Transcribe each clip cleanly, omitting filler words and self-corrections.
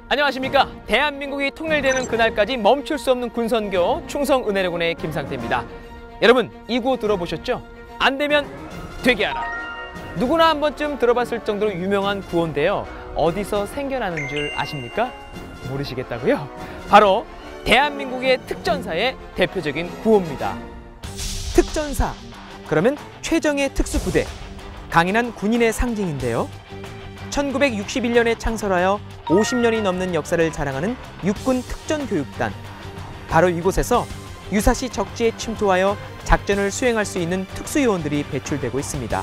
안녕하십니까. 대한민국이 통일되는 그날까지 멈출 수 없는 군선교 충성은혜대군의 김상태입니다. 여러분, 이 구호 들어보셨죠? 안 되면 되게 하라. 누구나 한 번쯤 들어봤을 정도로 유명한 구호인데요. 어디서 생겨나는 줄 아십니까? 모르시겠다고요? 바로 대한민국의 특전사의 대표적인 구호입니다. 특전사, 그러면 최정예 특수부대, 강인한 군인의 상징인데요. 1961년에 창설하여 50년이 넘는 역사를 자랑하는 육군 특전교육단. 바로 이곳에서 유사시 적지에 침투하여 작전을 수행할 수 있는 특수요원들이 배출되고 있습니다.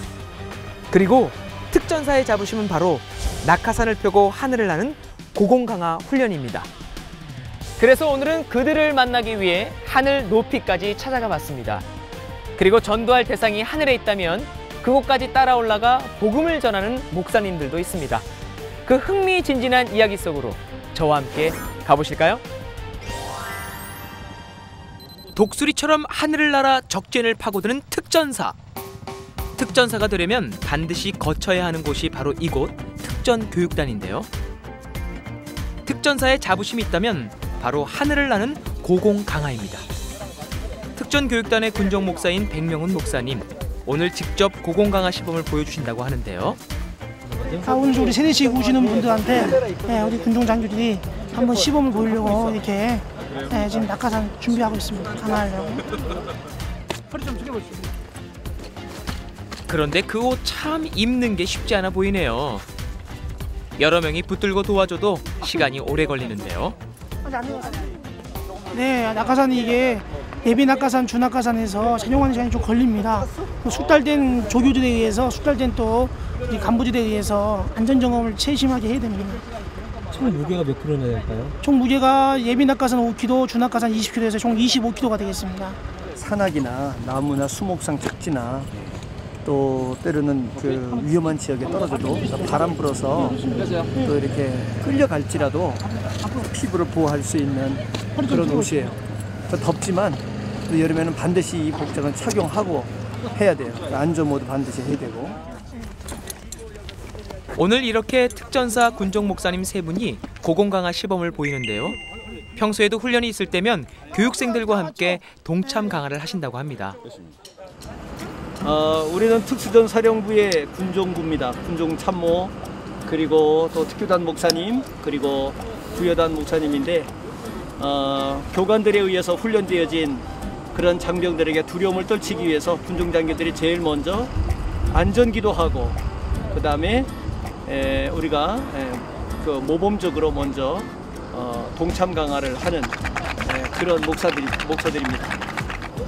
그리고 특전사의 자부심은 바로 낙하산을 펴고 하늘을 나는 고공강화 훈련입니다. 그래서 오늘은 그들을 만나기 위해 하늘 높이까지 찾아가 봤습니다. 그리고 전도할 대상이 하늘에 있다면 그곳까지 따라 올라가 복음을 전하는 목사님들도 있습니다. 그 흥미진진한 이야기 속으로 저와 함께 가보실까요? 독수리처럼 하늘을 날아 적진을 파고드는 특전사. 특전사가 되려면 반드시 거쳐야 하는 곳이 바로 이곳 특전교육단인데요. 특전사에 자부심이 있다면 바로 하늘을 나는 고공강화입니다. 특전교육단의 군정 목사인 백명훈 목사님, 오늘 직접 고공강화 시범을 보여주신다고 하는데요. 오늘 우리 세대식 오시는 분들한테 우리 군종 장교들이 한번 시범을 보이려고 이렇게 지금 낙하산 준비하고 있습니다. 강화하려고. 허리 좀 숙여보시죠. 그런데 그 옷 참 입는 게 쉽지 않아 보이네요. 여러 명이 붙들고 도와줘도 시간이 오래 걸리는데요. 네, 낙하산이 이게 예비 낙하산, 주 낙하산에서 전용하는 시간이 좀 걸립니다. 숙달된 조교들에 의해서, 숙달된 또 우리 간부들에 의해서 안전 점검을 세심하게 해야 됩니다. 총 무게가 몇 킬로나 될까요? 총 무게가 예비 낙하산 5kg, 주 낙하산 20kg에서 총 25kg가 되겠습니다. 산악이나 나무나 수목상 적지나 또 때로는 그 위험한 지역에 떨어져도 바람 불어서 또 이렇게 끌려갈지라도 피부를 보호할 수 있는 그런 옷이에요. 덥지만 또 여름에는 반드시 이 복장을 착용하고 해야 돼요. 안전 모드 반드시 해야 되고. 오늘 이렇게 특전사 군종 목사님 세 분이 고공강화 시범을 보이는데요. 평소에도 훈련이 있을 때면 교육생들과 함께 동참 강화를 하신다고 합니다. 우리는 특수전사령부의 군종부입니다. 군종참모, 그리고 또 특교단 목사님, 그리고 부여단 목사님인데 교관들에 의해서 훈련되어진 그런 장병들에게 두려움을 떨치기 위해서 군종장교들이 제일 먼저 안전기도하고 그 다음에 우리가 그 모범적으로 먼저 동참 강화를 하는 그런 목사들입니다.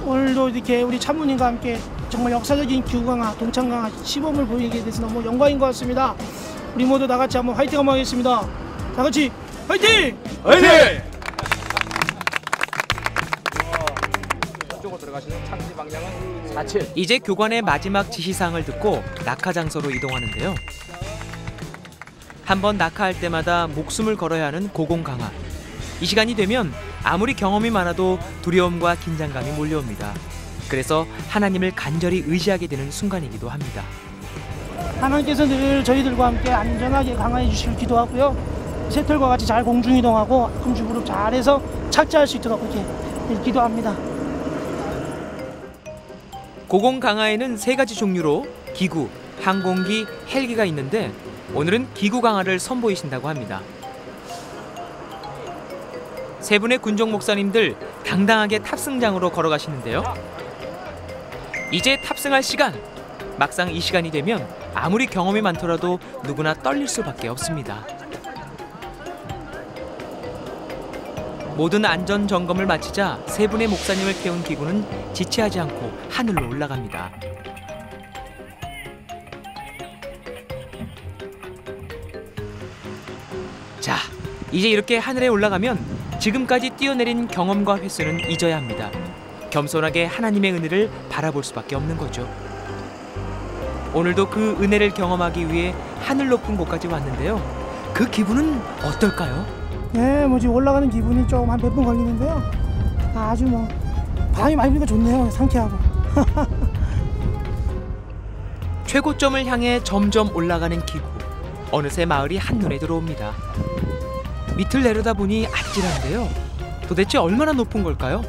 오늘도 이렇게 우리 참모님과 함께 정말 역사적인 기후강화, 동참강화 시범을 보이게 돼서 너무 영광인 것 같습니다. 우리 모두 다 같이 한번 화이팅 한번 하겠습니다. 다 같이 화이팅! 화이팅! 이제 교관의 마지막 지시사항을 듣고 낙하 장소로 이동하는데요. 한번 낙하할 때마다 목숨을 걸어야 하는 고공강화. 이 시간이 되면 아무리 경험이 많아도 두려움과 긴장감이 몰려옵니다. 그래서 하나님을 간절히 의지하게 되는 순간이기도 합니다. 하나님께서 늘 저희들과 함께 안전하게 강화해 주시길 기도하고요. 새털과 같이 잘 공중이동하고 금주무릎 잘해서 착지할 수 있도록 이렇게 기도합니다. 고공강화에는 세 가지 종류로 기구, 항공기, 헬기가 있는데 오늘은 기구 강화를 선보이신다고 합니다. 세 분의 군종 목사님들 당당하게 탑승장으로 걸어가시는데요. 이제 탑승할 시간! 막상 이 시간이 되면 아무리 경험이 많더라도 누구나 떨릴 수밖에 없습니다. 모든 안전 점검을 마치자 세 분의 목사님을 태운 기구는 지체하지 않고 하늘로 올라갑니다. 자, 이제 이렇게 하늘에 올라가면 지금까지 뛰어내린 경험과 횟수는 잊어야 합니다. 겸손하게 하나님의 은혜를 바라볼 수밖에 없는 거죠. 오늘도 그 은혜를 경험하기 위해 하늘 높은 곳까지 왔는데요. 그 기분은 어떨까요? 네, 지금 올라가는 기분이 조금 한 100분 걸리는데요. 아주 바람이 많이 부니까 좋네요. 상쾌하고. 최고점을 향해 점점 올라가는 기구. 어느새 마을이 한눈에 들어옵니다. 밑을 내려다보니 아찔한데요. 도대체 얼마나 높은 걸까요?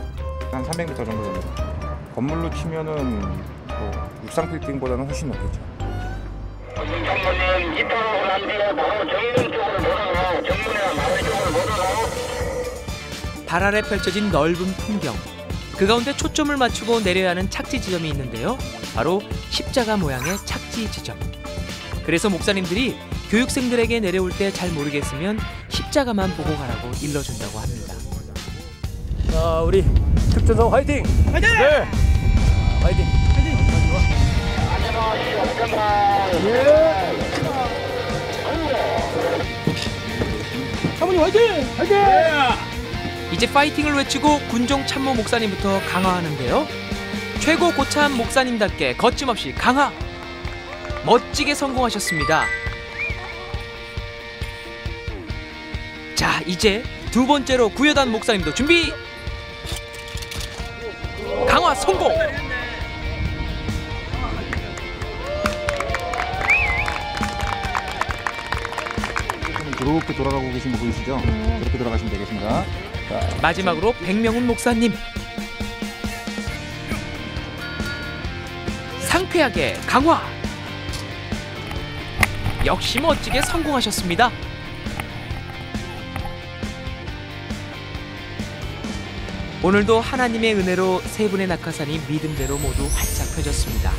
한 300m 정도 됩니다. 건물로 치면은 뭐 육상 빌딩보다는 훨씬 높겠죠. 정문님 이쪽으로 안 돼요. 바로 정문 쪽으로 돌아가. 정문이나 마을 쪽으로 못 올라가. 발 아래 펼쳐진 넓은 풍경. 그 가운데 초점을 맞추고 내려야 하는 착지 지점이 있는데요. 바로 십자가 모양의 착지 지점. 그래서 목사님들이 교육생들에게 내려올 때 잘 모르겠으면 십자가만 보고 가라고 일러준다고 합니다. 자, 우리 특전사 화이팅! 화이팅! 네! 화이팅! 사모님 화이팅! 화이팅! 이제 파이팅을 외치고 군종 참모 목사님부터 강화하는데요. 최고 고참 목사님답게 거침없이 강화! 멋지게 성공하셨습니다. 자, 이제 두 번째로 구여단 목사님도 준비! 강화 성공! 그렇게 돌아가고 계신 거 보이시죠? 그렇게 돌아가시면 되겠습니다. 자, 마지막으로 백명훈 목사님. 상쾌하게 강화! 역시 멋지게 성공하셨습니다. 오늘도 하나님의 은혜로 세 분의 낙하산이 믿음대로 모두 활짝 펴졌습니다.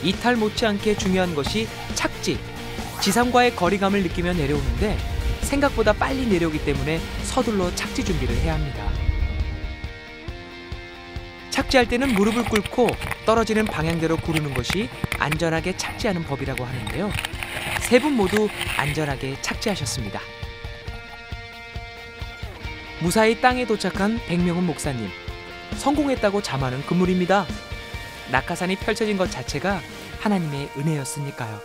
이탈 못지않게 중요한 것이 착지. 지상과의 거리감을 느끼며 내려오는데 생각보다 빨리 내려오기 때문에 서둘러 착지 준비를 해야 합니다. 착지할 때는 무릎을 꿇고 떨어지는 방향대로 구르는 것이 안전하게 착지하는 법이라고 하는데요. 세 분 모두 안전하게 착지하셨습니다. 무사히 땅에 도착한 백명훈 목사님. 성공했다고 자만은 금물입니다. 낙하산이 펼쳐진 것 자체가 하나님의 은혜였으니까요.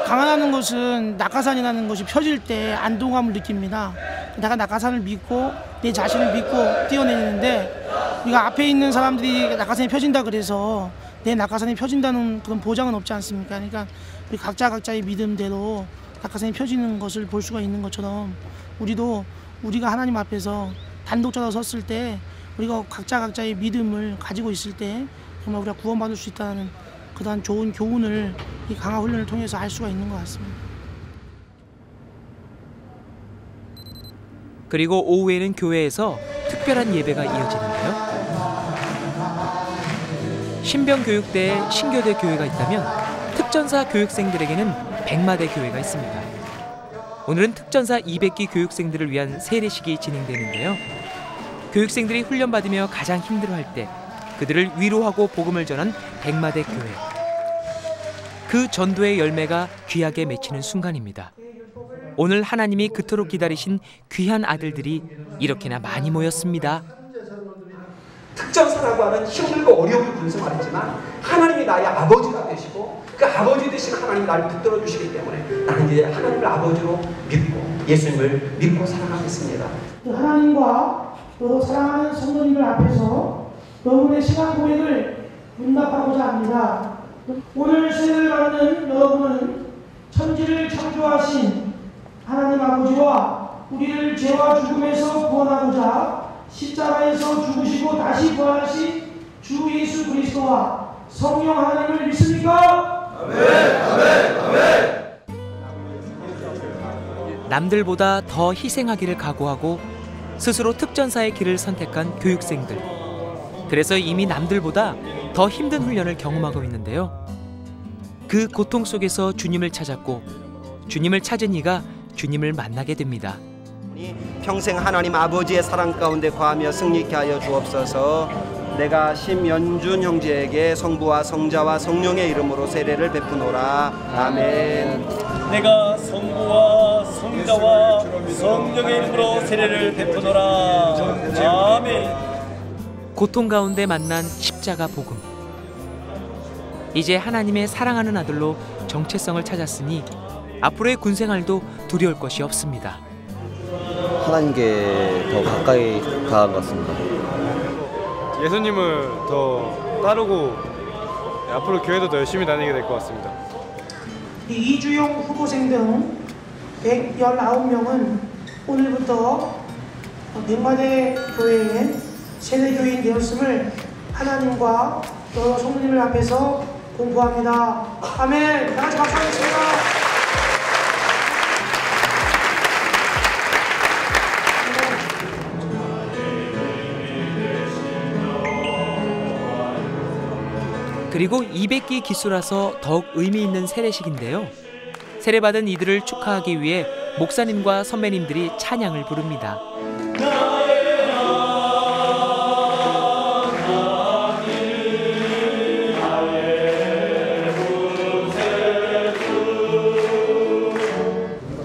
강화하는 것은 낙하산이라는 것이 펴질 때 안동감을 느낍니다. 내가 낙하산을 믿고 내 자신을 믿고 뛰어내리는데 우리가 앞에 있는 사람들이 낙하산이 펴진다 그래서 내 낙하산이 펴진다는 그런 보장은 없지 않습니까? 그러니까 우리 각자의 믿음대로 낙하산이 펴지는 것을 볼 수가 있는 것처럼 우리도 우리가 하나님 앞에서 단독자로 섰을 때 우리가 각자의 믿음을 가지고 있을 때 정말 우리가 구원받을 수 있다는 그다음 좋은 교훈을 이 강화 훈련을 통해서 알 수가 있는 것 같습니다. 그리고 오후에는 교회에서 특별한 예배가 이어지는데요. 신병교육대에 신교대 교회가 있다면 특전사 교육생들에게는 백마대 교회가 있습니다. 오늘은 특전사 200기 교육생들을 위한 세례식이 진행되는데요. 교육생들이 훈련받으며 가장 힘들어할 때 그들을 위로하고 복음을 전한 백마대 교회. 그 전도의 열매가 귀하게 맺히는 순간입니다. 오늘 하나님이 그토록 기다리신 귀한 아들들이 이렇게나 많이 모였습니다. 특전사라고 하는 힘들고 어려움을 분석하지만 하나님이 나의 아버지가 되시고 그 아버지 되신 하나님이 나를 붙들어 주시기 때문에 나는 이제 하나님을 아버지로 믿고 예수님을 믿고 살아가겠습니다. 하나님과 또 사랑하는 성도님들 앞에서 여러분의 신앙 고백을 응답하고자 합니다. 오늘 세례를 받는 여러분은 천지를 창조하신 하나님 아버지와 우리를 죄와 죽음에서 구원하고자 십자가에서 죽으시고 다시 부활하신 주 예수 그리스도와 성령 하나님을 믿습니까? 아멘, 아멘, 아멘. 남들보다 더 희생하기를 각오하고 스스로 특전사의 길을 선택한 교육생들. 그래서 이미 남들보다 더 힘든 훈련을 경험하고 있는데요. 그 고통 속에서 주님을 찾았고 주님을 찾은 이가 주님을 만나게 됩니다. 평생 하나님 아버지의 사랑 가운데 거하며 승리케 하여 주옵소서. 내가 심연준 형제에게 성부와 성자와 성령의 이름으로 세례를 베푸노라. 아멘. 내가 성부와 성자와 성령의 이름으로 세례를 베푸노라. 아멘. 고통 가운데 만난 십자가 복음. 이제 하나님의 사랑하는 아들로 정체성을 찾았으니 앞으로의 군생활도 두려울 것이 없습니다. 하나님께 더 가까이 가는 것 같습니다. 예수님을 더 따르고 앞으로 교회도 더 열심히 다니게 될 것 같습니다. 이주용 후보생들은 119명은 오늘부터 맹마대 교회의 세례교인 되었음을 하나님과 여러 성도님들 앞에서 공부합니다. 아멘. 다 같이 박수하겠습니다. 그리고 200기 기수라서 더욱 의미 있는 세례식인데요. 세례받은 이들을 축하하기 위해 목사님과 선배님들이 찬양을 부릅니다.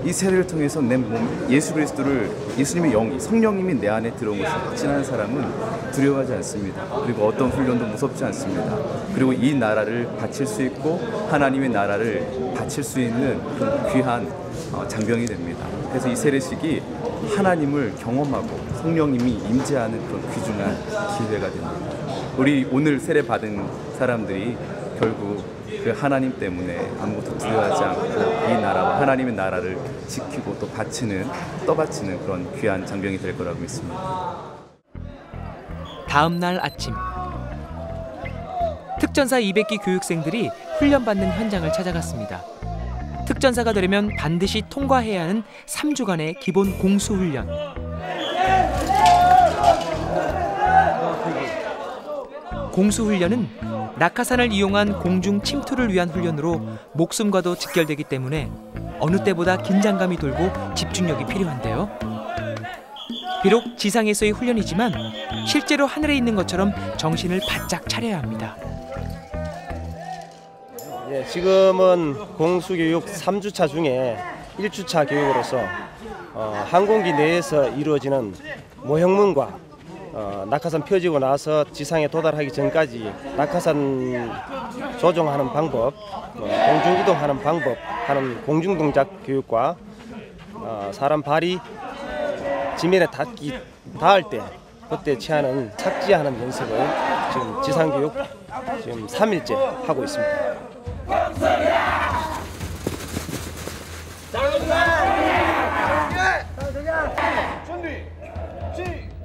이 세례를 통해서 내 몸 예수 그리스도를 예수님의 영, 성령님이 내 안에 들어온 것을 확신하는 사람은 두려워하지 않습니다. 그리고 어떤 훈련도 무섭지 않습니다. 그리고 이 나라를 바칠 수 있고 하나님의 나라를 바칠 수 있는 그런 귀한 장병이 됩니다. 그래서 이 세례식이 하나님을 경험하고 성령님이 임재하는 그런 귀중한 기회가 됩니다. 우리 오늘 세례 받은 사람들이 결국 그 하나님 때문에 아무것도 두려워하지 않고 이 나라와 하나님의 나라를 지키고 또 떠바치는 그런 귀한 장병이 될 거라고 믿습니다. 다음 날 아침, 특전사 200기 교육생들이 훈련받는 현장을 찾아갔습니다. 특전사가 되려면 반드시 통과해야 하는 3주간의 기본 공수훈련. 공수훈련은 낙하산을 이용한 공중 침투를 위한 훈련으로 목숨과도 직결되기 때문에 어느 때보다 긴장감이 돌고 집중력이 필요한데요. 비록 지상에서의 훈련이지만 실제로 하늘에 있는 것처럼 정신을 바짝 차려야 합니다. 예, 지금은 공수교육 3주차 중에 1주차 교육으로서 항공기 내에서 이루어지는 모형문과 낙하산 펴지고 나서 지상에 도달하기 전까지 낙하산 조종하는 방법, 공중 이동하는 방법 하는 공중 동작 교육과 사람 발이 지면에 닿을 때 그때 취하는 착지하는 연습을 지금 지상 교육 지금 3일째 하고 있습니다.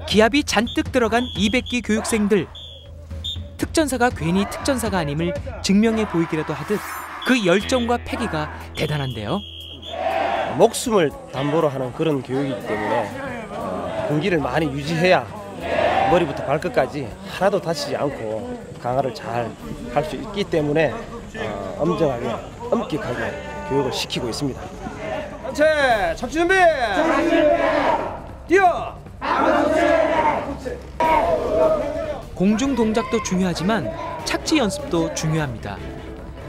기압이 잔뜩 들어간 200기 교육생들. 특전사가 괜히 특전사가 아님을 증명해 보이기라도 하듯 그 열정과 패기가 대단한데요. 목숨을 담보로 하는 그런 교육이기 때문에 군기를 많이 유지해야 머리부터 발끝까지 하나도 다치지 않고 강화를 잘 할 수 있기 때문에 엄정하게 엄격하게 교육을 시키고 있습니다. 전체 착지 준비! 뛰어! 공중 동작도 중요하지만 착지 연습도 중요합니다.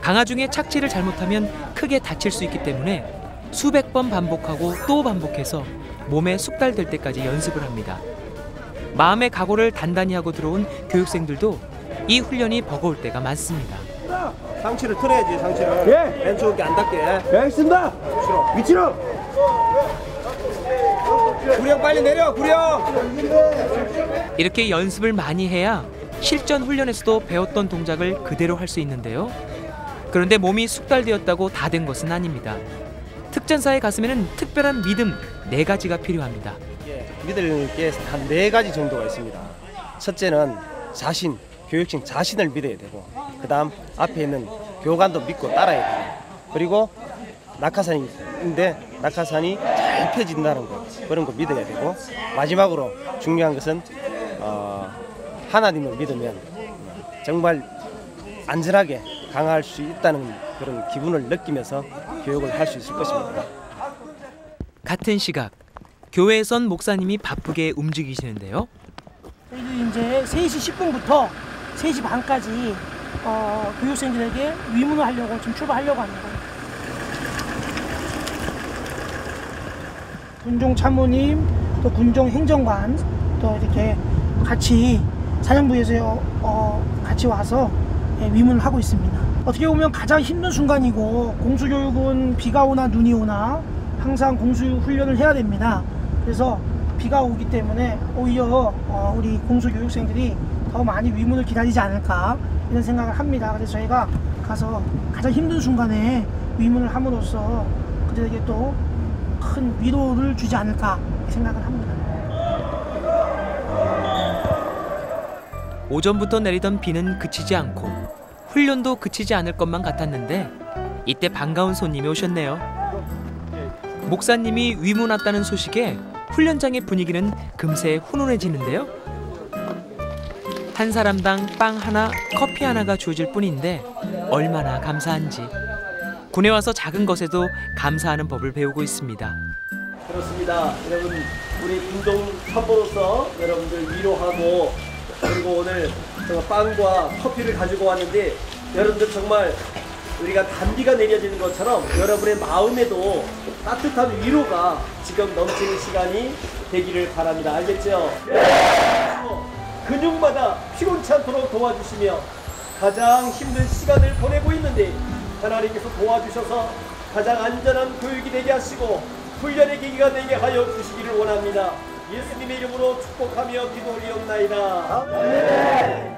강화 중에 착지를 잘못하면 크게 다칠 수 있기 때문에 수백 번 반복하고 또 반복해서 몸에 숙달될 때까지 연습을 합니다. 마음의 각오를 단단히 하고 들어온 교육생들도 이 훈련이 버거울 때가 많습니다. 상체를 틀어야지, 상체를. 예. 왼쪽 어깨 안 닿게. 예, 알겠습니다. 위치로. 구령 빨리 내려, 구령. 이렇게 연습을 많이 해야 실전 훈련에서도 배웠던 동작을 그대로 할 수 있는데요. 그런데 몸이 숙달되었다고 다 된 것은 아닙니다. 특전사에 갔으면 특별한 믿음 4가지가 필요합니다. 믿을 게 한 4가지 정도가 있습니다. 첫째는 자신, 교육생 자신을 믿어야 되고, 그 다음 앞에 있는 교관도 믿고 따라야 되고, 그리고 낙하산인데 낙하산이 잘 펴진다는 거, 그런 거 믿어야 되고, 마지막으로 중요한 것은 하나님을 믿으면 정말 안전하게 강화할 수 있다는 그런 기분을 느끼면서 교육을 할 수 있을 것입니다. 같은 시각, 교회에선 목사님이 바쁘게 움직이시는데요. 저희들이 이제 3시 10분부터 3시 반까지 교육생들에게 위문을 하려고 지금 출발하려고 합니다. 군종 참모님, 또 군종 행정관, 또 이렇게 같이 사령부에서 같이 와서 위문을 하고 있습니다. 어떻게 보면 가장 힘든 순간이고, 공수교육은 비가 오나 눈이 오나 항상 공수훈련을 해야 됩니다. 그래서 비가 오기 때문에 오히려 우리 공수교육생들이 더 많이 위문을 기다리지 않을까 이런 생각을 합니다. 그래서 저희가 가서 가장 힘든 순간에 위문을 함으로써 그들에게 또 큰 위로를 주지 않을까 생각을 합니다. 오전부터 내리던 비는 그치지 않고 훈련도 그치지 않을 것만 같았는데 이때 반가운 손님이 오셨네요. 목사님이 위문 왔다는 소식에 훈련장의 분위기는 금세 훈훈해지는데요. 한 사람당 빵 하나, 커피 하나가 주어질 뿐인데 얼마나 감사한지 군에 와서 작은 것에도 감사하는 법을 배우고 있습니다. 그렇습니다. 여러분, 우리 군종 참모로서 여러분들 위로하고 그리고 오늘 빵과 커피를 가지고 왔는데 여러분들 정말 우리가 단비가 내려지는 것처럼 여러분의 마음에도 따뜻한 위로가 지금 넘치는 시간이 되기를 바랍니다. 알겠죠? 근육마다 피곤치 않도록 도와주시며 가장 힘든 시간을 보내고 있는데 하나님께서 도와주셔서 가장 안전한 교육이 되게 하시고 훈련의 계기가 되게 하여 주시기를 원합니다. 예수님의 이름으로 축복하며 기도 올리옵나이다. 아멘.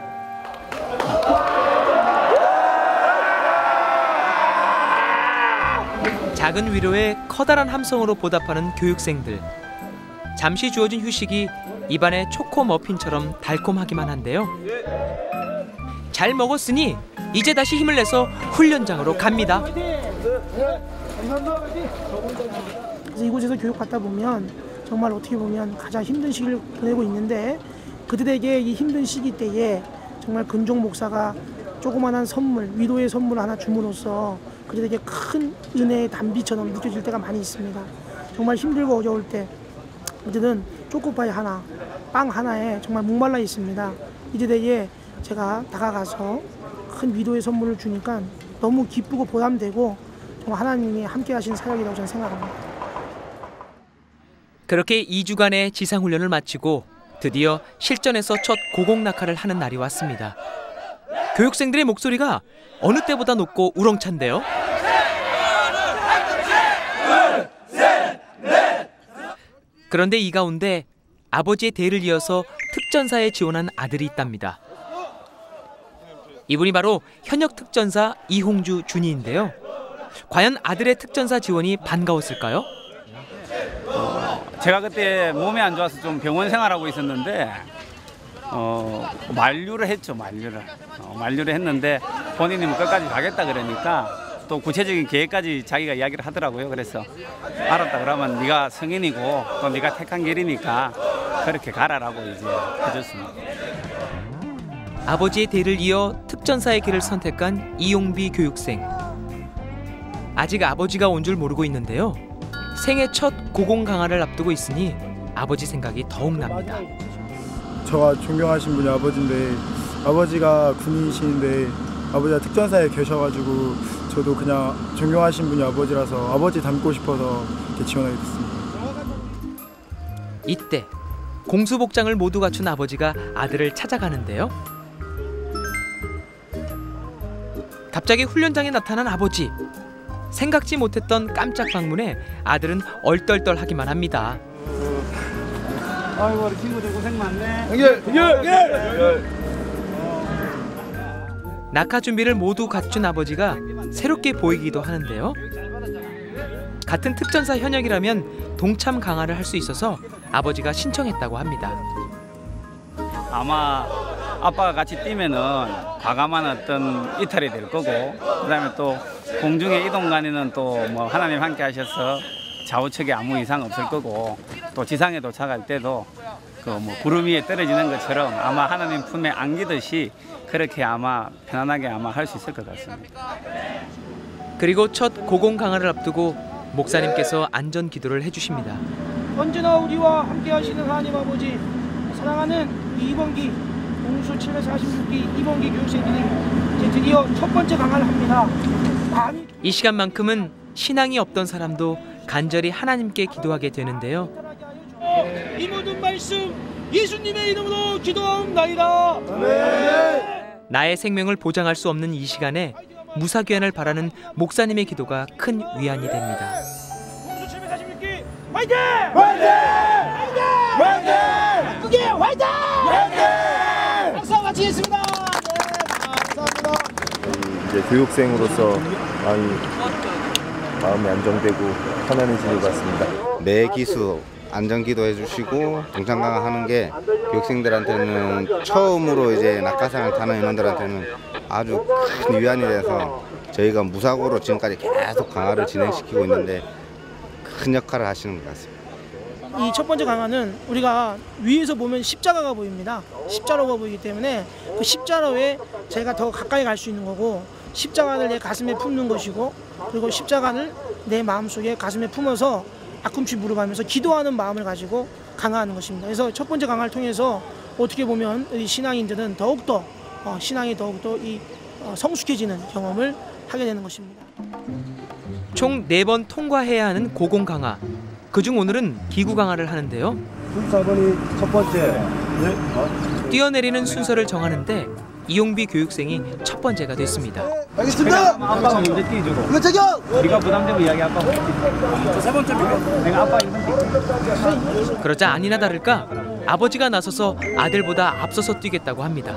작은 위로에 커다란 함성으로 보답하는 교육생들. 잠시 주어진 휴식이 입안에 초코 머핀처럼 달콤하기만 한데요. 잘 먹었으니 이제 다시 힘을 내서 훈련장으로 갑니다. 그래서 이곳에서 교육받다 보면 정말 어떻게 보면 가장 힘든 시기를 보내고 있는데 그들에게 이 힘든 시기 때에 정말 근종 목사가 조그만한 선물, 위로의 선물을 하나 줌으로써 그들에게 큰 은혜의 단비처럼 느껴질 때가 많이 있습니다. 정말 힘들고 어려울 때 그들은 초코파이 하나, 빵 하나에 정말 목말라 있습니다. 이들에게 제가 다가가서 큰 위로의 선물을 주니까 너무 기쁘고 보람되고 정말 하나님이 함께 하신 사역이라고 저는 생각합니다. 그렇게 2주간의 지상훈련을 마치고 드디어 실전에서 첫 고공낙하를 하는 날이 왔습니다. 교육생들의 목소리가 어느 때보다 높고 우렁찬데요. 그런데 이 가운데 아버지의 대를 이어서 특전사에 지원한 아들이 있답니다. 이분이 바로 현역 특전사 이홍주 준이인데요. 과연 아들의 특전사 지원이 반가웠을까요? 제가 그때 몸이 안 좋아서 좀 병원 생활하고 있었는데 만류를 했죠. 만류를 했는데 본인이 끝까지 가겠다 그러니까 또 구체적인 계획까지 자기가 이야기를 하더라고요. 그래서 알았다 그러면 네가 성인이고 또 네가 택한 길이니까 그렇게 가라라고 이제 해줬습니다. 아버지의 대를 이어 특전사의 길을 선택한 이용비 교육생. 아직 아버지가 온 줄 모르고 있는데요. 생애 첫 고공 강화를 앞두고 있으니 아버지 생각이 더욱 납니다. 저가 존경하신 분이 아버지인데 아버지가 군인이신데 아버지가 특전사에 계셔가지고 저도 그냥 존경하신 분이 아버지라서 아버지 닮고 싶어서 이렇게 지원하게 됐습니다. 이때 공수복장을 모두 갖춘 아버지가 아들을 찾아가는데요. 갑자기 훈련장에 나타난 아버지. 생각지 못했던 깜짝 방문에 아들은 얼떨떨하기만 합니다. 아이고 우리 친구들 고생 많네. 낙하 준비를 모두 갖춘 아버지가 새롭게 보이기도 하는데요. 같은 특전사 현역이라면 동참 강화를 할 수 있어서 아버지가 신청했다고 합니다. 아마 아빠가 같이 뛰면은 과감한 어떤 이탈이 될 거고 그다음에 또 공중의 이동간에는 또 뭐 하나님 함께 하셔서 좌우측에 아무 이상 없을 거고 또 지상에 도착할 때도 그 뭐 구름 위에 떨어지는 것처럼 아마 하나님 품에 안기듯이 그렇게 아마 편안하게 아마 할 수 있을 것 같습니다. 그리고 첫 고공 강화를 앞두고 목사님께서 안전 기도를 해주십니다. 언제나 우리와 함께 하시는 하나님 아버지, 사랑하는 2번기 공수 746기 2번기 교육생들이 이제 드디어 첫 번째 강화를 합니다. 이 시간만큼은 신앙이 없던 사람도 간절히 하나님께 기도하게 되는데요. 이 모든 말씀 예수님의 이름으로 기도하옵나이다. 나의 생명을 보장할 수 없는 이 시간에 무사귀환을 바라는 목사님의 기도가 큰 위안이 됩니다. 공수 746기 화이팅! 화이팅! 화이팅! 화이팅! 그게 화이팅! 화이팅! 박수 마치겠습니다. 네, 감사합니다. 이제 교육생으로서 마음이 안정되고 편안해지는 것 같습니다. 매 기수 안전기도 해주시고 동창 강화하는 게 교육생들한테는 처음으로 이제 낙하산을 타는 인원들한테는 아주 큰 위안이 돼서 저희가 무사고로 지금까지 계속 강화를 진행시키고 있는데 큰 역할을 하시는 것 같습니다. 이 첫 번째 강화는 우리가 위에서 보면 십자가가 보입니다. 십자로가 보이기 때문에 그 십자로에 제가 더 가까이 갈 수 있는 거고, 십자가를 내 가슴에 품는 것이고, 그리고 십자가를 내 마음속에 가슴에 품어서 앞꿈치 무릎하면서 기도하는 마음을 가지고 강화하는 것입니다. 그래서 첫 번째 강화를 통해서 어떻게 보면 우리 신앙인들은 더욱더 신앙이 더욱더 성숙해지는 경험을 하게 되는 것입니다. 총 4번 통과해야 하는 고공 강화. 그중 오늘은 기구 강화를 하는데요. 4번이 첫 번째. 뛰어내리는 순서를 정하는데 이용비 교육생이 첫 번째가 됐습니다. 알겠습니다. 아빠가 먼저 뛰어주고. 이거 저기요. 네가 부담되고 이야기 아빠 먼저 뛰어. 세 번째입니까? 내가 아빠 이번 뛰어. 그러자 아니나 다를까 아버지가 나서서 아들보다 앞서서 뛰겠다고 합니다.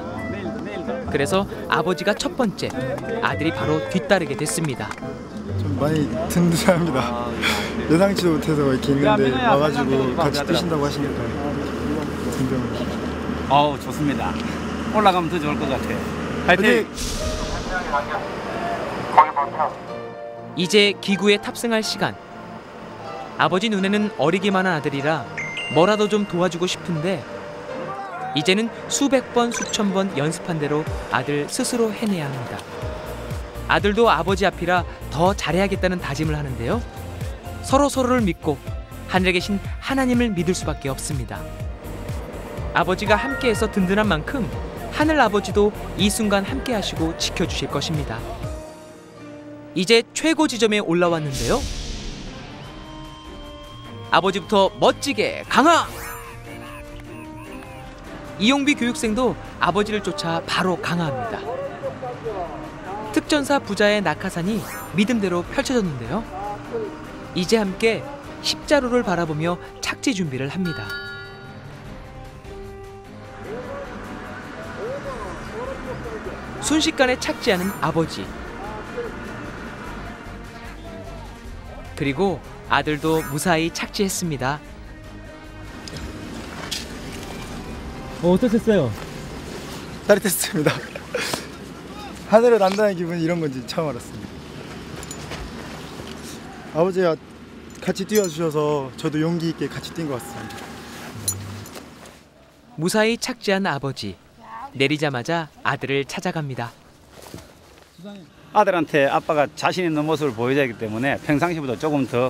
그래서 아버지가 첫 번째, 아들이 바로 뒤따르게 됐습니다. 좀 많이 든든합니다. 예상치도 못해서 이렇게 있는데 와가지고 같이 뛰신다고 하시니까 든든합니다. 좋습니다. 올라가면 더 좋을 것 같아요. 파이팅! 이제 기구에 탑승할 시간. 아버지 눈에는 어리기만 한 아들이라 뭐라도 좀 도와주고 싶은데 이제는 수백 번 수천 번 연습한 대로 아들 스스로 해내야 합니다. 아들도 아버지 앞이라 더 잘해야겠다는 다짐을 하는데요. 서로를 믿고 하늘에 계신 하나님을 믿을 수밖에 없습니다. 아버지가 함께해서 든든한 만큼 하늘 아버지도 이 순간 함께 하시고 지켜주실 것입니다. 이제 최고 지점에 올라왔는데요. 아버지부터 멋지게 강화! 이용비 교육생도 아버지를 쫓아 바로 강화합니다. 특전사 부자의 낙하산이 믿음대로 펼쳐졌는데요. 이제 함께 십자로를 바라보며 착지 준비를 합니다. 순식간에 착지하는 아버지. 그리고 아들도 무사히 착지했습니다. 어떠셨어요? 짜릿했습니다. 하늘을 난다는 기분이 이런 건지 처음 알았습니다. 아버지가 같이 뛰어주셔서 저도 용기 있게 같이 뛴 것 같습니다. 무사히 착지한 아버지. 내리자마자 아들을 찾아갑니다. 아들한테 아빠가 자신 있는 모습을 보여줘야 하기 때문에 평상시보다 조금 더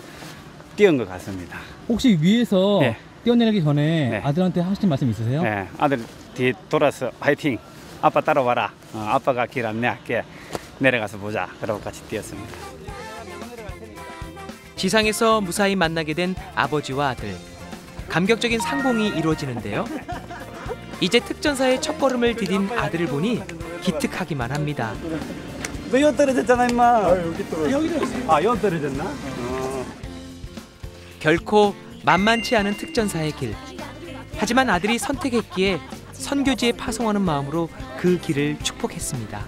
뛰은 것 같습니다. 혹시 위에서 뛰어내리기 전에 네. 아들한테 하시는 말씀 있으세요? 네, 아들 뒤 돌아서 화이팅! 아빠 따라와라. 아빠가 길 안내할게. 내려가서 보자. 그러고 같이 뛰었습니다. 지상에서 무사히 만나게 된 아버지와 아들. 감격적인 상봉이 이루어지는데요. 이제 특전사의 첫걸음을 디딘 아들을 보니 기특하기만 합니다. 너 여기 떨어졌잖아 임마. 여기 떨어졌어. 여기 떨어졌나? 결코 만만치 않은 특전사의 길. 하지만 아들이 선택했기에 선교지에 파송하는 마음으로 그 길을 축복했습니다.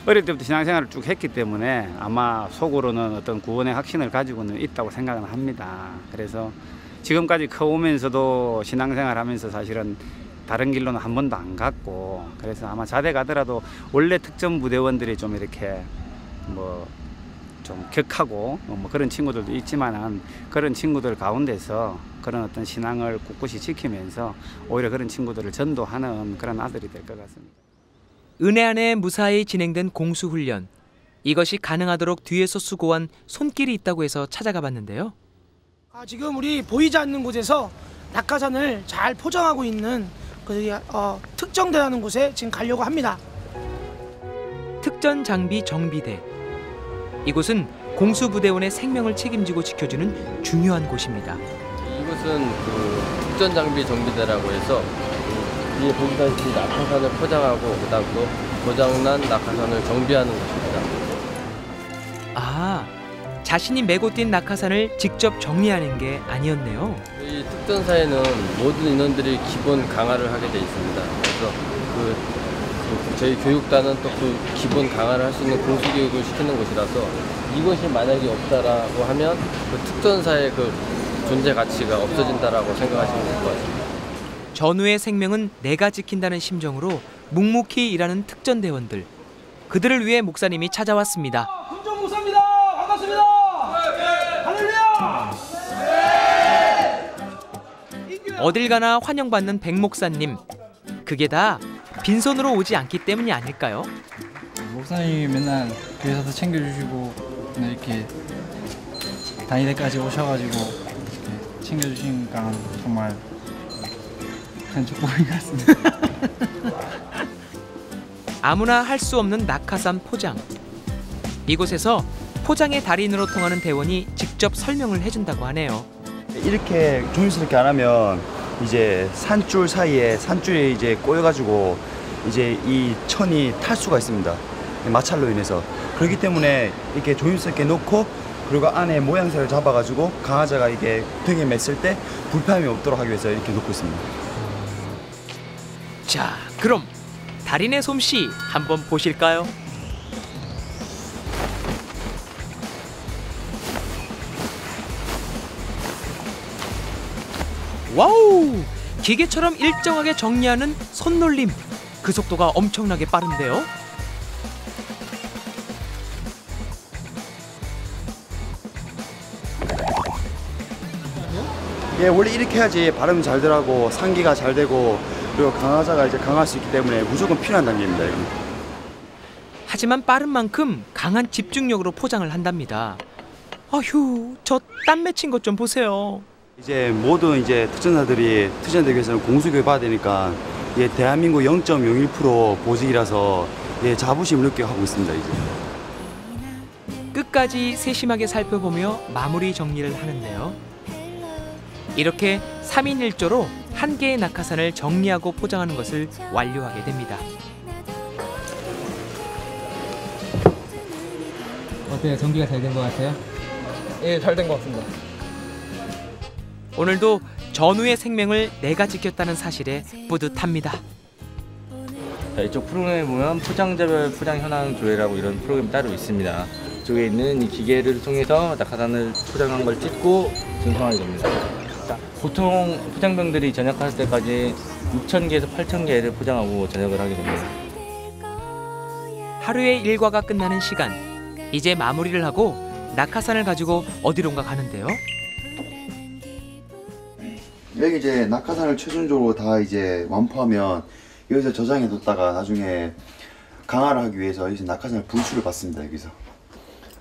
어릴 때부터 신앙생활을 쭉 했기 때문에 아마 속으로는 어떤 구원의 확신을 가지고는 있다고 생각은 합니다. 그래서 지금까지 커오면서도 신앙생활 하면서 사실은 다른 길로는 한 번도 안 갔고, 그래서 아마 자대 가더라도 원래 특전 부대원들이 좀 이렇게 좀 격하고 그런 친구들도 있지만은 그런 친구들 가운데서 그런 어떤 신앙을 꿋꿋이 지키면서 오히려 그런 친구들을 전도하는 그런 아들이 될 것 같습니다. 은혜 안에 무사히 진행된 공수훈련. 이것이 가능하도록 뒤에서 수고한 손길이 있다고 해서 찾아가 봤는데요. 지금 우리 보이지 않는 곳에서 낙하산을 잘 포장하고 있는 특정대라는 곳에 지금 가려고 합니다. 특전 장비 정비대. 이곳은 공수부대원의 생명을 책임지고 지켜주는 중요한 곳입니다. 이곳은 특전 장비 정비대라고 해서 위에 보시다시피 낙하산을 포장하고 그다음 또 고장난 낙하산을 정비하는 곳입니다. 자신이 메고 뛴 낙하산을 직접 정리하는 게 아니었네요. 이 특전사에는 모든 인원들이 기본 강화를 하게 돼 있습니다. 그래서 그 저희 교육단은 또 그 기본 강화를 할 수 있는 공수교육을 시키는 곳이라서 이것이 만약에 없다라고 하면 그 특전사의 그 존재 가치가 없어진다라고 생각하시면 될 것 같습니다. 전우의 생명은 내가 지킨다는 심정으로 묵묵히 일하는 특전대원들. 그들을 위해 목사님이 찾아왔습니다. 군종 목사입니다. 반갑습니다. 할렐루야. 어딜 가나 환영받는 백 목사님. 그게 다 빈손으로 오지 않기 때문이 아닐까요? 목사님이 맨날 교회에서도 챙겨주시고 이렇게 다닐 때까지 오셔가지고 이렇게 챙겨주시니까 정말 큰 축복인 것 같습니다. 아무나 할 수 없는 낙하산 포장. 이곳에서 포장의 달인으로 통하는 대원이 직접 설명을 해준다고 하네요. 이렇게 조심스럽게 안 하면 이제 산줄 사이에 산줄이 이제 꼬여가지고 이제 이 천이 탈 수가 있습니다. 마찰로 인해서. 그렇기 때문에 이렇게 조심스럽게 놓고 그리고 안에 모양새를 잡아가지고 강화자가 이게 등에 맸을 때 불편함이 없도록 하기 위해서 이렇게 놓고 있습니다. 자, 그럼 달인의 솜씨 한번 보실까요? 와우! 기계처럼 일정하게 정리하는 손놀림. 그 속도가 엄청나게 빠른데요. 예, 원래 이렇게 해야지 발음이 잘 들어가고 상기가 잘 되고 그리고 강화자가 이제 강할 수 있기 때문에 무조건 필요한 단계입니다. 이건. 하지만 빠른 만큼 강한 집중력으로 포장을 한답니다. 아휴, 저 땀 맺힌 것 좀 보세요. 이제 모든 이제 특전사들이 특전되기 위해서는 공수교육 받아야 되니까 예, 대한민국 0.01% 보직이라서 예, 자부심을 느껴하고 있습니다. 이제. 끝까지 세심하게 살펴보며 마무리 정리를 하는데요. 이렇게 3인 1조로 한 개의 낙하산을 정리하고 포장하는 것을 완료하게 됩니다. 어때요? 정비가 잘 된 것 같아요? 예, 잘 된 것 같습니다. 오늘도 전우의 생명을 내가 지켰다는 사실에 뿌듯합니다. 자, 이쪽 프로그램에 보면 포장자별 포장 현황 조회라고 이런 프로그램이 따로 있습니다. 이쪽에 있는 이 기계를 통해서 낙하산을 포장한 걸 찍고 증정하게 됩니다. 자, 보통 포장병들이 전역할 때까지 6,000개에서 8,000개를 포장하고 전역을 하게 됩니다. 하루의 일과가 끝나는 시간. 이제 마무리를 하고 낙하산을 가지고 어디론가 가는데요. 여기 이제 낙하산을 최종적으로 다 이제 완포하면 여기서 저장해 뒀다가 나중에 강화를 하기 위해서 여기서 낙하산을 분출을 받습니다. 여기서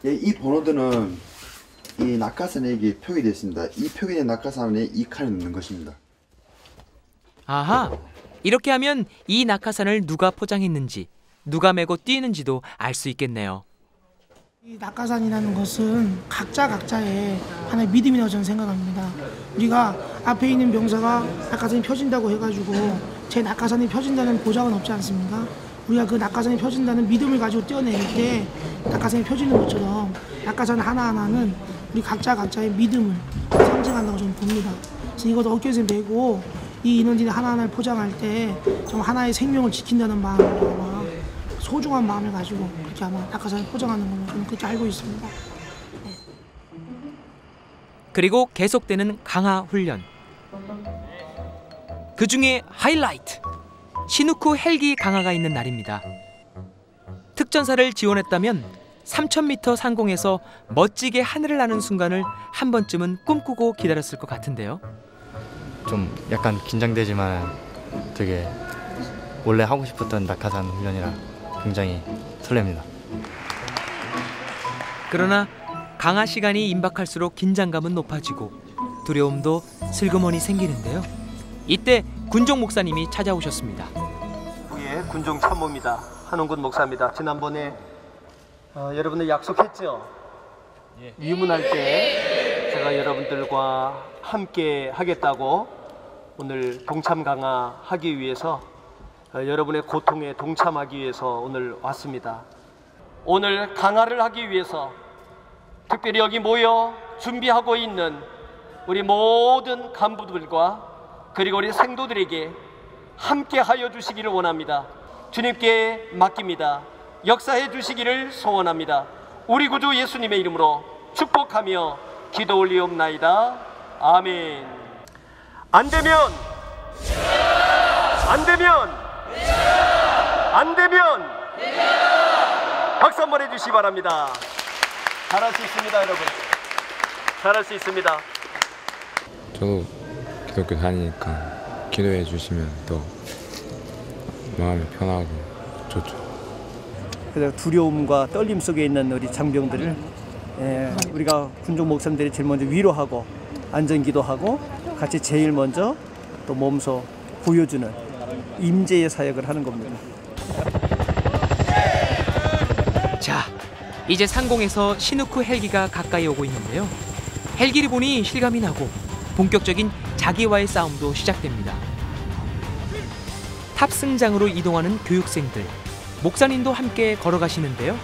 이 번호들은 이 낙하산에 이게 표기되어 있습니다. 이 표기된 낙하산에 이 칸에 넣는 것입니다. 아하, 이렇게 하면 이 낙하산을 누가 포장했는지, 누가 메고 뛰는지도 알 수 있겠네요. 이 낙하산이라는 것은 각자의 하나의 믿음이라고 저는 생각합니다. 우리가 앞에 있는 병사가 낙하산이 펴진다고 해가지고 제 낙하산이 펴진다는 보장은 없지 않습니까? 우리가 그 낙하산이 펴진다는 믿음을 가지고 뛰어낼 때 낙하산이 펴지는 것처럼 낙하산 하나하나는 우리 각자의 믿음을 상징한다고 저는 봅니다. 그래서 이것도 어깨에서 메고 이 인원진이 하나하나를 포장할 때 좀 하나의 생명을 지킨다는 마음으로 아마 소중한 마음을 가지고 그렇게 아마 낙하산을 포장하는 걸로 저는 그렇게 알고 있습니다. 그리고 계속되는 강화 훈련. 그 중에 하이라이트. 시누쿠 헬기 강화가 있는 날입니다. 특전사를 지원했다면 3,000m 상공에서 멋지게 하늘을 나는 순간을 한 번쯤은 꿈꾸고 기다렸을 것 같은데요. 좀 약간 긴장되지만 되게 원래 하고 싶었던 낙하산 훈련이라 굉장히 설렙니다. 그러나 강화 시간이 임박할수록 긴장감은 높아지고 두려움도 슬그머니 생기는데요. 이때 군종 목사님이 찾아오셨습니다. 예, 군종 참모입니다. 한원근 목사입니다. 지난번에 여러분들 약속했죠? 위문할 때 제가 여러분들과 함께 하겠다고 오늘 동참 강화하기 위해서 여러분의 고통에 동참하기 위해서 오늘 왔습니다. 오늘 강화를 하기 위해서 특별히 여기 모여 준비하고 있는 우리 모든 간부들과 그리고 우리 생도들에게 함께 하여 주시기를 원합니다. 주님께 맡깁니다. 역사해 주시기를 소원합니다. 우리 구주 예수님의 이름으로 축복하며 기도 올리옵나이다. 아멘. 안 되면 박수 한번 해주시기 바랍니다. 잘할 수 있습니다, 여러분. 잘할 수 있습니다. 저도 기독교 다니니까 기도해 주시면 더 마음이 편하고 좋죠. 그래서 두려움과 떨림 속에 있는 우리 장병들을 우리가 군종 목사님들이 제일 먼저 위로하고 안전기도하고 같이 제일 먼저 또 몸소 보여주는 임재의 사역을 하는 겁니다. 자, 이제 상공에서 시누크 헬기가 가까이 오고 있는데요. 헬기를 보니 실감이 나고 본격적인 자기와의 싸움도 시작됩니다. 탑승장으로 이동하는 교육생들, 목사님도 함께 걸어가시는데요.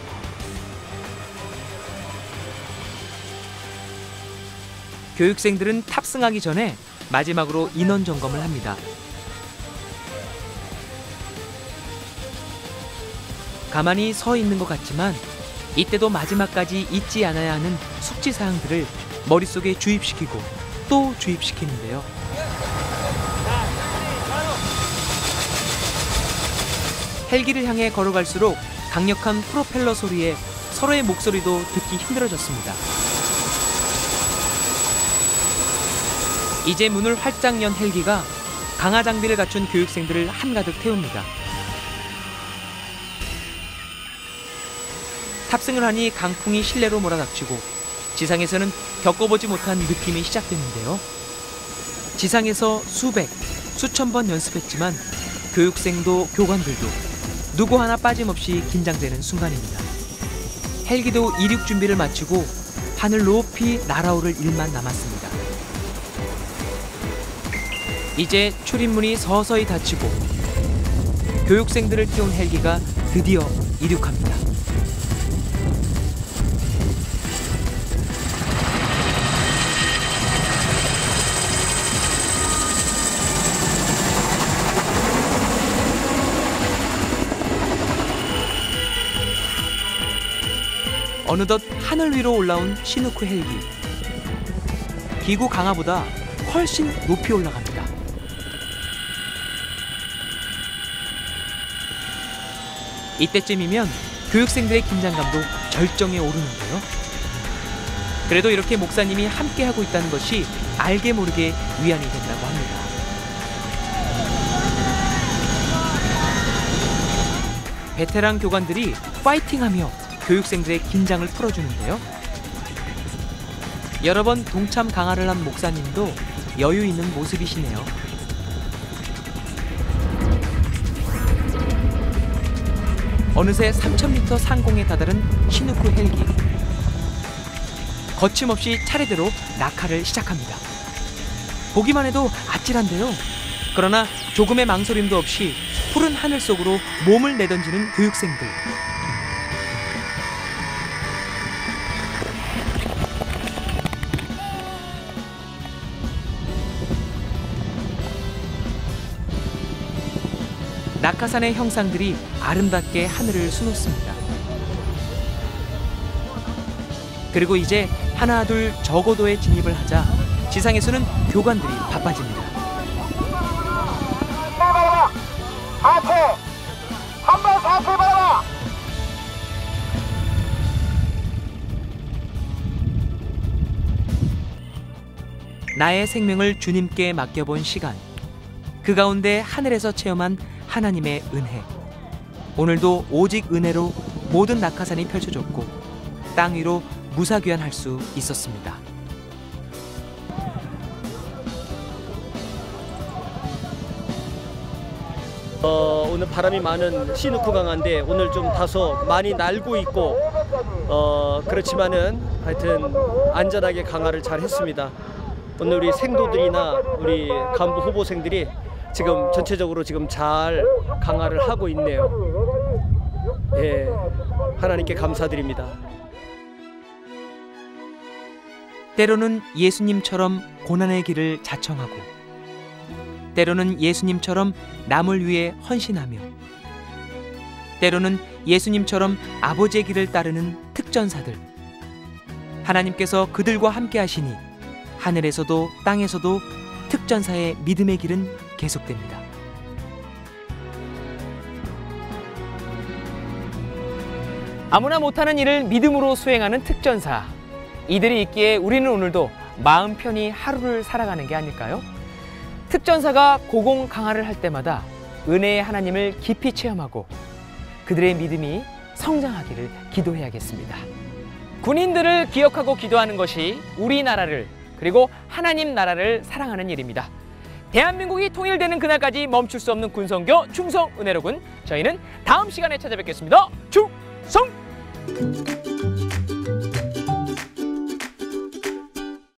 교육생들은 탑승하기 전에 마지막으로 인원 점검을 합니다. 가만히 서 있는 것 같지만 이때도 마지막까지 잊지 않아야 하는 숙지사항들을 머릿속에 주입시키고 또 주입시키는데요. 헬기를 향해 걸어갈수록 강력한 프로펠러 소리에 서로의 목소리도 듣기 힘들어졌습니다. 이제 문을 활짝 연 헬기가 강화 장비를 갖춘 교육생들을 한가득 태웁니다. 탑승을 하니 강풍이 실내로 몰아닥치고 지상에서는 겪어보지 못한 느낌이 시작되는데요. 지상에서 수백, 수천 번 연습했지만 교육생도 교관들도 누구 하나 빠짐없이 긴장되는 순간입니다. 헬기도 이륙 준비를 마치고 하늘 높이 날아오를 일만 남았습니다. 이제 출입문이 서서히 닫히고 교육생들을 태운 헬기가 드디어 이륙합니다. 어느덧 하늘 위로 올라온 시누크 헬기. 기구 강화보다 훨씬 높이 올라갑니다. 이때쯤이면 교육생들의 긴장감도 절정에 오르는데요. 그래도 이렇게 목사님이 함께하고 있다는 것이 알게 모르게 위안이 된다고 합니다. 베테랑 교관들이 파이팅하며 교육생들의 긴장을 풀어주는데요. 여러 번 동참 강화를 한 목사님도 여유 있는 모습이시네요. 어느새 3,000m 상공에 다다른 시누크 헬기. 거침없이 차례대로 낙하를 시작합니다. 보기만 해도 아찔한데요. 그러나 조금의 망설임도 없이 푸른 하늘 속으로 몸을 내던지는 교육생들. 낙하산의 형상들이 아름답게 하늘을 수놓습니다. 그리고 이제 하나 둘 저고도에 진입을 하자 지상에서는 교관들이 바빠집니다. 하체! 한발 하체 바라봐! 나의 생명을 주님께 맡겨본 시간. 그 가운데 하늘에서 체험한 하나님의 은혜. 오늘도 오직 은혜로 모든 낙하산이 펼쳐졌고 땅 위로 무사귀환할 수 있었습니다. 오늘 바람이 많은 시누크 강화인데 오늘 좀 다소 많이 날고 있고 그렇지만은 하여튼 안전하게 강화를 잘 했습니다. 오늘 우리 생도들이나 우리 간부 후보생들이 지금 전체적으로 지금 잘 강화를 하고 있네요. 예, 하나님께 감사드립니다. 때로는 예수님처럼 고난의 길을 자청하고 때로는 예수님처럼 남을 위해 헌신하며 때로는 예수님처럼 아버지의 길을 따르는 특전사들. 하나님께서 그들과 함께 하시니 하늘에서도 땅에서도 특전사의 믿음의 길은 계속됩니다. 아무나 못하는 일을 믿음으로 수행하는 특전사. 이들이 있기에 우리는 오늘도 마음 편히 하루를 살아가는 게 아닐까요? 특전사가 고공 강화를 할 때마다 은혜의 하나님을 깊이 체험하고 그들의 믿음이 성장하기를 기도해야겠습니다. 군인들을 기억하고 기도하는 것이 우리나라를 그리고 하나님 나라를 사랑하는 일입니다. 대한민국이 통일되는 그날까지 멈출 수 없는 군선교 충성 은혜로군. 저희는 다음 시간에 찾아뵙겠습니다. 충성!